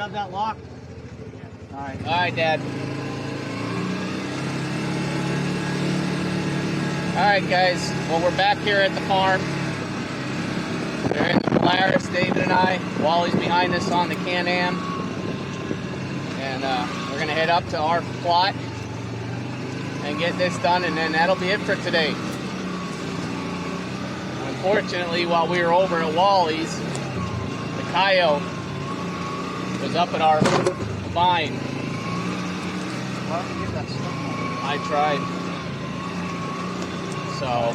have that locked? All right. All right, Dad. All right, guys. Well, we're back here at the farm. We're in the Polaris, David and I. Wally's behind us on the Can-Am. And we're going to head up to our plot and get this done, and then that'll be it for today. Unfortunately, while we were over at Wally's, the coyote was up at our vine. Why don't you get that stuff on? I tried. So,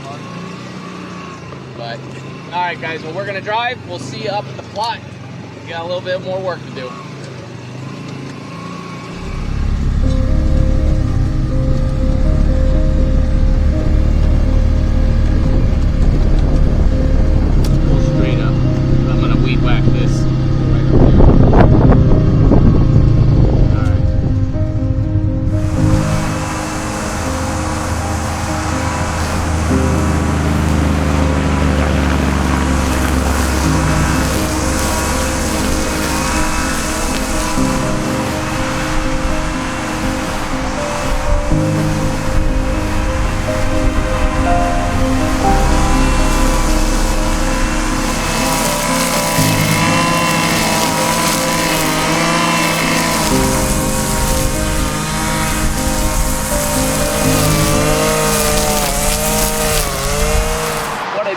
but, all right, guys, well, we're gonna drive. We'll see you up at the plot. We got a little bit more work to do. Go straight up. I'm gonna weed whack this right up there. All right.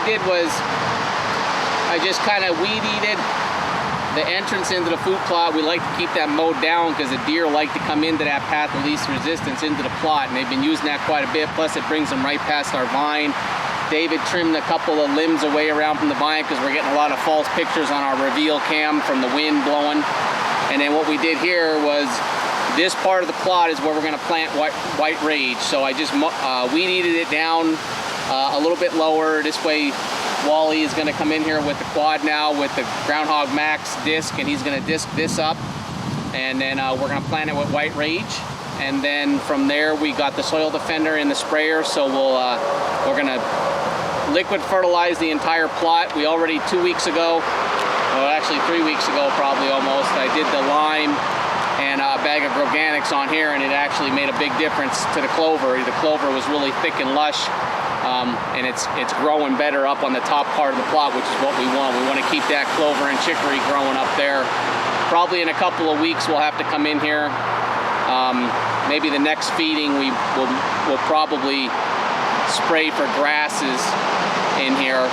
Did was I just kind of weed-eated the entrance into the food plot. We like to keep that mowed down because the deer like to come into that path of least resistance into the plot, and they've been using that quite a bit. Plus it brings them right past our vine. David trimmed a couple of limbs away around from the vine because we're getting a lot of false pictures on our reveal cam from the wind blowing. And then what we did here was this part of the plot is where we're going to plant white rage. So I just weed-eated it down a little bit lower. This way Wally is going to come in here with the quad now with the Groundhog Max disc, and he's going to disc this up, and then we're going to plant it with white rage. And then from there we got the soil defender in the sprayer, so we're going to liquid fertilize the entire plot. We already 2 weeks ago, well actually 3 weeks ago probably almost, I did the lime and a bag of organics on here, and it actually made a big difference to the clover. The clover was really thick and lush. And it's growing better up on the top part of the plot, which is what we want. We want to keep that clover and chicory growing up there. Probably in a couple of weeks we'll have to come in here. Maybe the next feeding we'll probably spray for grasses in here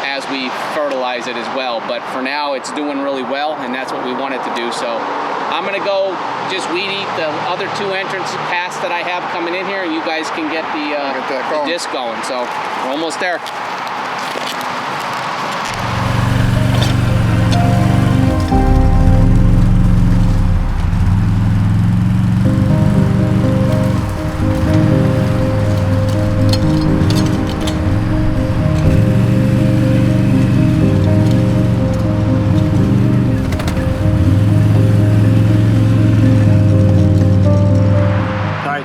as we fertilize it as well. But for now it's doing really well, and that's what we want it to do. So I'm gonna go just weed eat the other two entrance paths that I have coming in here, and you guys can get the disc going. So we're almost there.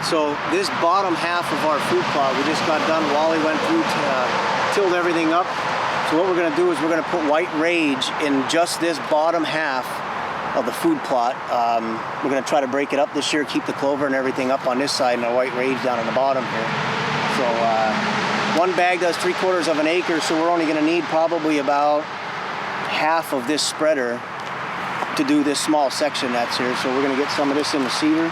So this bottom half of our food plot, we just got done. Wally went through, tilled everything up. So what we're going to do is we're going to put white rage in just this bottom half of the food plot. We're going to try to break it up this year, keep the clover and everything up on this side, and the white rage down on the bottom here. So one bag does 3/4 of an acre, so we're only going to need probably about half of this spreader to do this small section that's here. So we're going to get some of this in the seeder.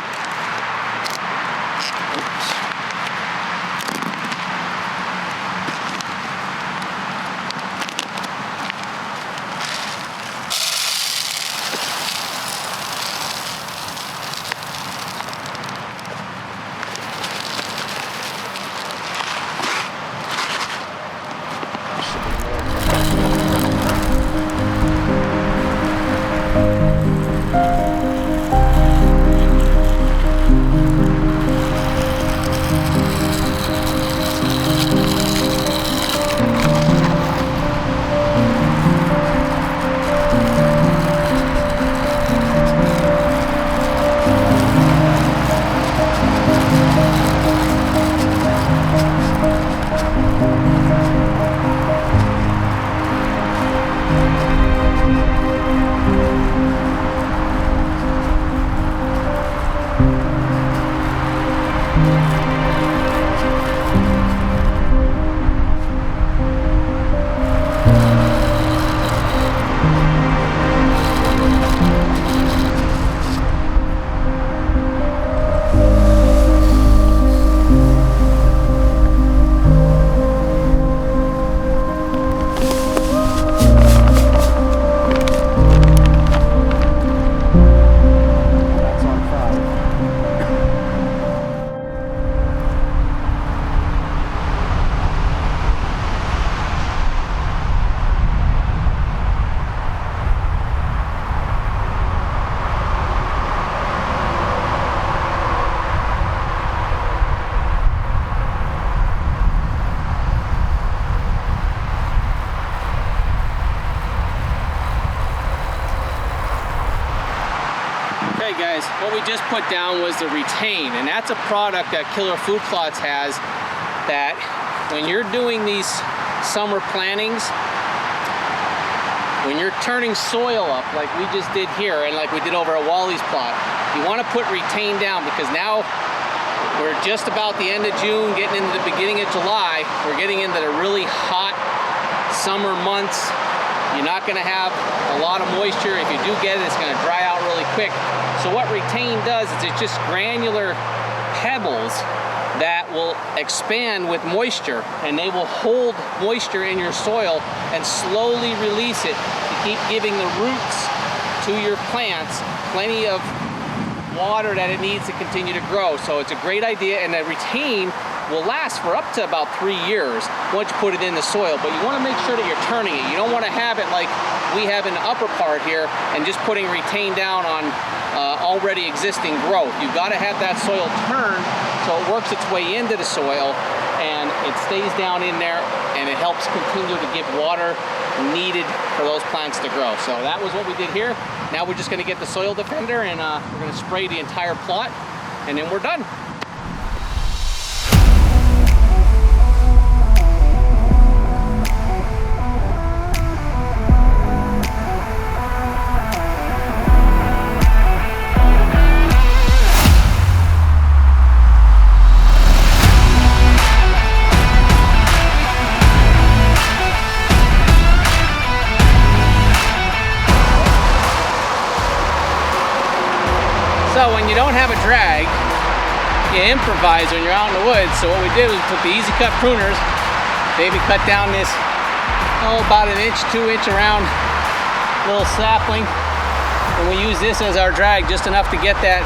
Okay guys, what we just put down was the RE-TAIN, and that's a product that Killer Food Plots has that when you're doing these summer plantings, when you're turning soil up like we just did here and like we did over at Wally's plot, you want to put RE-TAIN down because now we're just about the end of June, getting into the beginning of July. We're getting into the really hot summer months. You're not going to have a lot of moisture. If you do get it, it's going to dry out really quick. So what RE-TAIN does is it's just granular pebbles that will expand with moisture, and they will hold moisture in your soil and slowly release it to keep giving the roots to your plants plenty of water that it needs to continue to grow. So it's a great idea, and the RE-TAIN will last for up to about 3 years once you put it in the soil, but you want to make sure that you're turning it. You don't want to have it like we have in the upper part here and just putting RE-TAIN down on already existing growth. You've got to have that soil turned so it works its way into the soil and it stays down in there, and it helps continue to give water needed for those plants to grow. So that was what we did here. Now we're just going to get the soil defender, and we're going to spray the entire plot, and then we're done. So when you don't have a drag, you improvise when you're out in the woods. So what we did was we took the Easy Cut pruners, maybe cut down this, about an inch, 2 inch around little sapling. And we use this as our drag, just enough to get that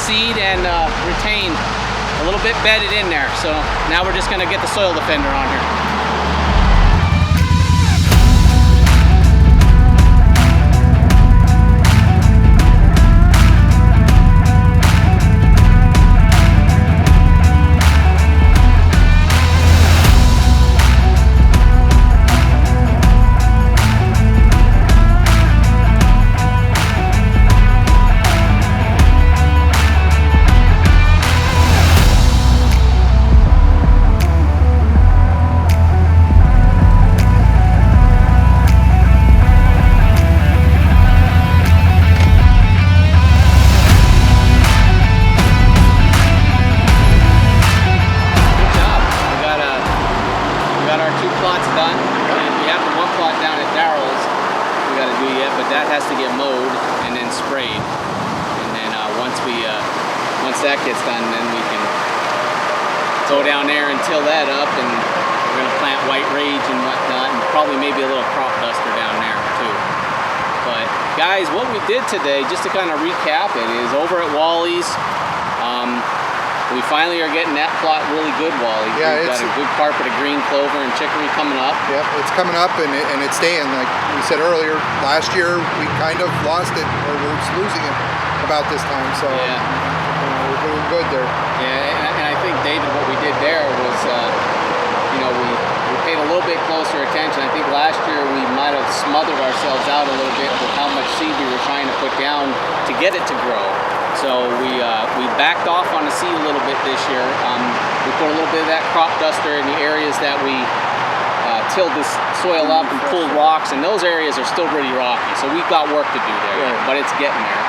seed and RE-TAIN a little bit bedded in there. So now we're just gonna get the soil defender on here. Once that gets done, then we can go down there and till that up, and we're going to plant white rage and whatnot, and probably maybe a little crop duster down there too. But guys, what we did today, just to kind of recap it, is over at Wally's, we finally are getting that plot really good, Wally. Yeah, we've got a good carpet of green clover and chicory coming up. Yep, it's coming up, and it's staying. Like we said earlier, last year we kind of lost it, or we're losing it about this time. So yeah, we're doing good there. Yeah, and I think, David, what we did there was, we paid a little bit closer attention. I think last year we might have smothered ourselves out a little bit with how much seed we were trying to put down to get it to grow. So we backed off on the seed a little bit this year. We put a little bit of that crop duster in the areas that we tilled this soil up and pulled rocks, and those areas are still really rocky. So we've got work to do there, but it's getting there.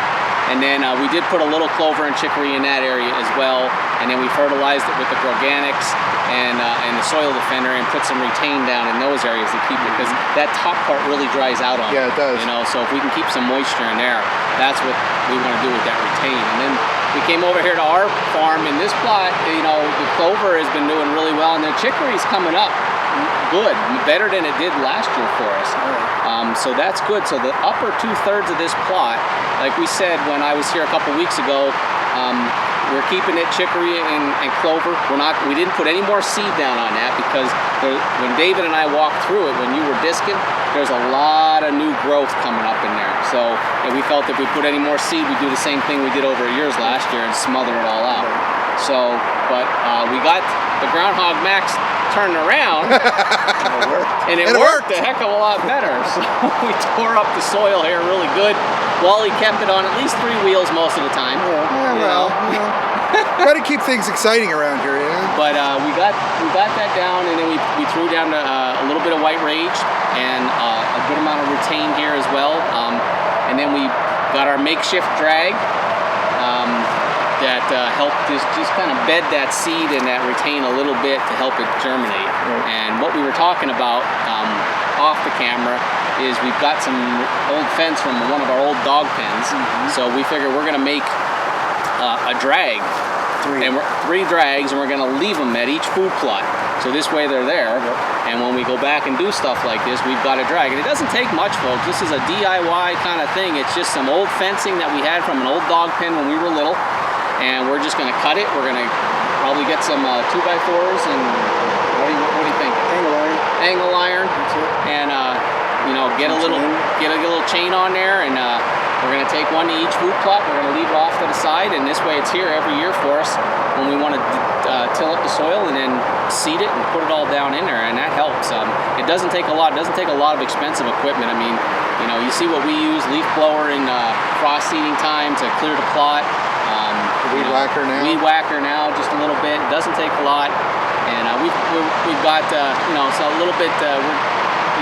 And then we did put a little clover and chicory in that area as well. And then we fertilized it with the organics and the soil defender, and put some RE-TAIN down in those areas to keep it, because that top part really dries out on it. Yeah, it does. So if we can keep some moisture in there, that's what we want to do with that RE-TAIN. And then we came over here to our farm in this plot. The clover has been doing really well, and the chicory's coming up good, better than it did last year for us. So that's good. So the upper 2/3 of this plot, like we said when I was here a couple weeks ago, we're keeping it chicory and clover. We didn't put any more seed down on that, because when David and I walked through it, when you were disking, there's a lot of new growth coming up in there. So we felt if we put any more seed, we'd do the same thing we did over yours last year and smother it all out. So, but we got the Groundhog Max turned around, and it worked a heck of a lot better. So we tore up the soil here really good. Wally kept it on at least 3 wheels most of the time. Got to keep things exciting around here, But we got that down, and then we threw down a little bit of white rage and a good amount of RE-TAIN here as well. And then we got our makeshift drag that helped just kind of bed that seed in that RE-TAIN a little bit to help it germinate. And what we were talking about off the camera is we've got some old fence from one of our old dog pens. So we figure we're going to make a drag. 3 drags, and we're going to leave them at each food plot. So this way they're there, and when we go back and do stuff like this, we've got a drag. And it doesn't take much, folks. This is a DIY kind of thing. It's just some old fencing that we had from an old dog pen when we were little, and we're just going to cut it. We're going to probably get some 2x4s, and what do you think? Angle iron. And you know, get a little chain on there, and we're going to take one to each food plot. We're going to leave it off to the side, and this way it's here every year for us when we want to till up the soil and then seed it and put it all down in there, and that helps. It doesn't take a lot. It doesn't take a lot of expensive equipment. I mean, you know, you see what we use: leaf blower and frost seeding time to clear the plot. Weed whacker now. Weed whacker now, just a little bit. It doesn't take a lot, and we've got you know, so a little bit.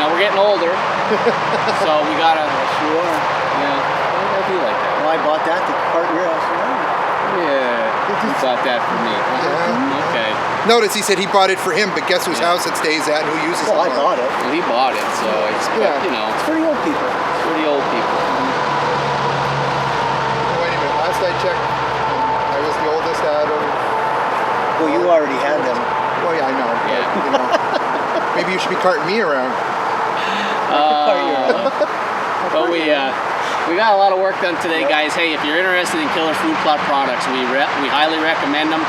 We're getting older, so we gotta. I do like that. Well, I bought that to cart your house. Yeah, you bought that for me. Okay. Notice he said he bought it for him, but guess whose house it stays at and who uses it? Well, I bought it. Well, he bought it, so it's you know, it's for the old people. It's for the old people. Wait a minute. Last I checked, I was the oldest out of. Well, you already had them. Well, yeah, I know. But, you know, maybe you should be carting me around. But we got a lot of work done today, guys. Hey, if you're interested in Killer Food Plot products, we highly recommend them.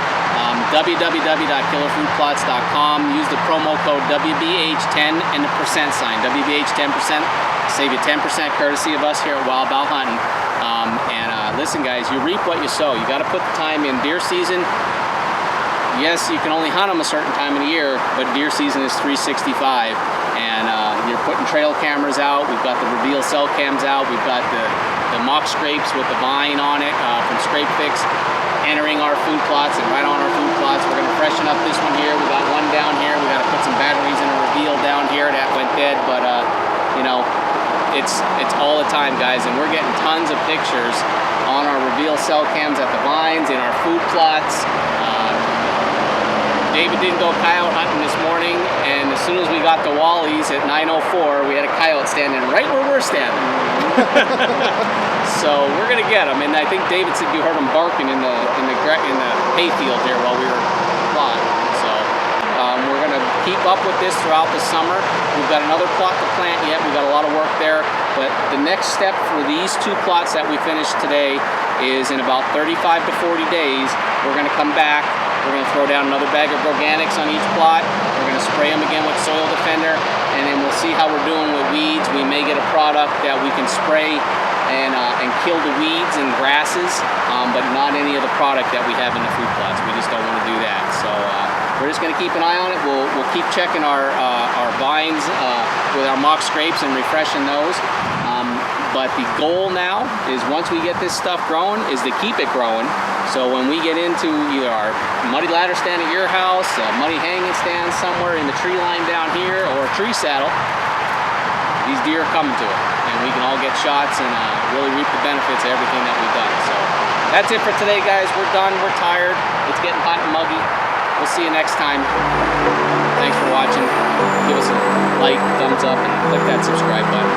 www.killerfoodplots.com. Use the promo code WBH10 and the percent sign. WBH10%. Save you 10% courtesy of us here at Bout Huntin. Listen, guys, you reap what you sow. You got to put the time in. Deer season. Yes, you can only hunt them a certain time of the year, but deer season is 365, and you're putting trail cameras out. We've got the reveal cell cams out. We've got the mock scrapes with the vine on it from ScrapeFix entering our food plots and right on our food plots. We're going to freshen up this one here. We got one down here. We got to put some batteries in a reveal down here. That went dead, but you know, it's all the time, guys, and we're getting tons of pictures on our reveal cell cams at the vines, in our food plots. David didn't go coyote hunting this morning, and as soon as we got the Wallies at 9:04, we had a coyote standing right where we're standing. So we're gonna get them, and I think David said you heard them barking in the hayfield here while we were plotting. So we're gonna keep up with this throughout the summer. We've got another plot to plant yet. We've got a lot of work there, but the next step for these 2 plots that we finished today is in about 35 to 40 days. We're gonna come back. We're going to throw down another bag of organics on each plot. We're going to spray them again with Soil Defender, and then we'll see how we're doing with weeds. We may get a product that we can spray and kill the weeds and grasses, but not any of the product that we have in the food plots. We just don't want to do that. So we're just going to keep an eye on it. We'll keep checking our vines with our mock scrapes and refreshing those. But the goal now is, once we get this stuff growing, is to keep it growing. So when we get into either our muddy ladder stand at your house, a muddy hanging stand somewhere in the tree line down here, or a tree saddle, these deer are coming to it. And we can all get shots and really reap the benefits of everything that we've done. So that's it for today, guys. We're done. We're tired. It's getting hot and muggy. We'll see you next time. Thanks for watching. Give us a like, thumbs up, and click that subscribe button.